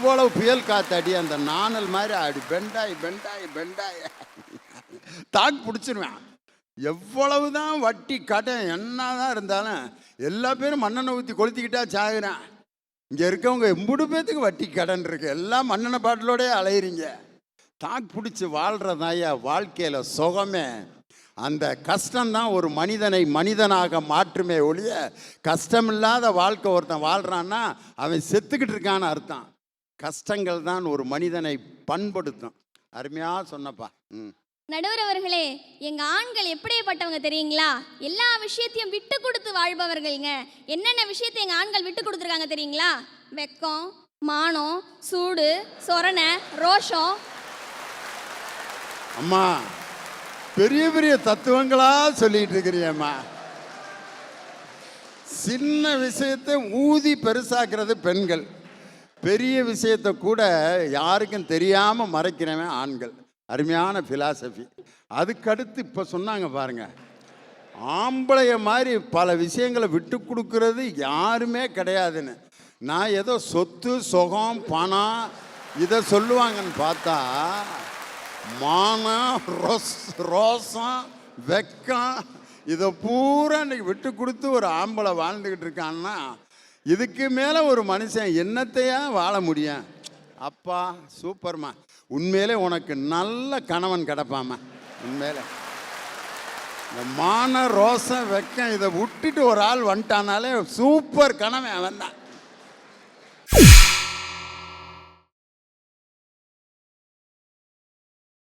எவ்வளவு புயல் காத்தாடி அந்த நாணல் மாதிரி அப்படி பெண்டாய் பெண்டாய் பெண்டாய் தாக்கு பிடிச்சிருவேன். எவ்வளவுதான் வட்டி கடன் என்னதான் இருந்தாலும் எல்லா பேரும் மண்ணெண்ணெய் ஊற்றி கொளுத்திக்கிட்டா சாகுறேன். இங்கே இருக்கவங்க எம்புடு பேத்துக்கு வட்டி கடன் இருக்கு, எல்லாம் மண்ணெண்ணெய் பாட்டிலோடே அலையிறீங்க. தாக்கு பிடிச்சி வாழ்கிறதாயா வாழ்க்கையில் சுகமே. அந்த கஷ்டம்தான் ஒரு மனிதனை மனிதனாக மாற்றுமே ஒழிய, கஷ்டமில்லாத வாழ்க்கை ஒருத்தன் வாழ்கிறான்னா அவன் செத்துக்கிட்டு இருக்கான்னு அர்த்தம். கஷ்டங்கள் தான் ஒரு மனிதனை பண்படுத்தும். அருமையாக சொன்னப்பா. நடுவர் அவர்களே, எங்க ஆண்கள் எப்படிப்பட்டவங்க தெரியுங்களா? எல்லா விஷயத்தையும் விட்டு கொடுத்து வாழ்பவர்கள்ங்க. என்னென்ன விஷயத்தை எங்க ஆண்கள் விட்டு கொடுத்துருக்காங்க தெரியுங்களா? வெக்கம், மானம், சூடு, சொரணை, ரோஷம். அம்மா பெரிய பெரிய தத்துவங்களா சொல்லிட்டு இருக்கிறியம்மா. சின்ன விஷயத்தை ஊதி பெருசாக்குறது பெண்கள், பெரிய விஷயத்தை கூட யாருக்கும் தெரியாமல் மறைக்கிறவன் ஆண்கள். அருமையான ஃபிலாசபி. அதுக்கடுத்து இப்போ சொன்னாங்க பாருங்க, ஆம்பளைய மாதிரி பல விஷயங்களை விட்டு கொடுக்கறது யாருமே கிடையாதுன்னு. நான் ஏதோ சொத்து சுகம் பணம் இதை சொல்லுவாங்கன்னு பார்த்தா, மானம் ரோசம் வெக்கம் இதை பூரா இன்னைக்கு விட்டு கொடுத்து ஒரு ஆம்பளை வாழ்ந்துக்கிட்டு இருக்கான்னா, இதுக்கு மேலே ஒரு மனுஷன் என்னத்தையா வாழ முடியும்? அப்பா சூப்பர்மா, உண்மையிலே உனக்கு நல்ல கணவன் கிடப்பாமா. உண்மையிலே இந்த மான ரோசம் வெக்கம் இதை விட்டுட்டு ஒரு ஆள் வந்துட்டானாலே சூப்பர் கணவன் அவன் தான்.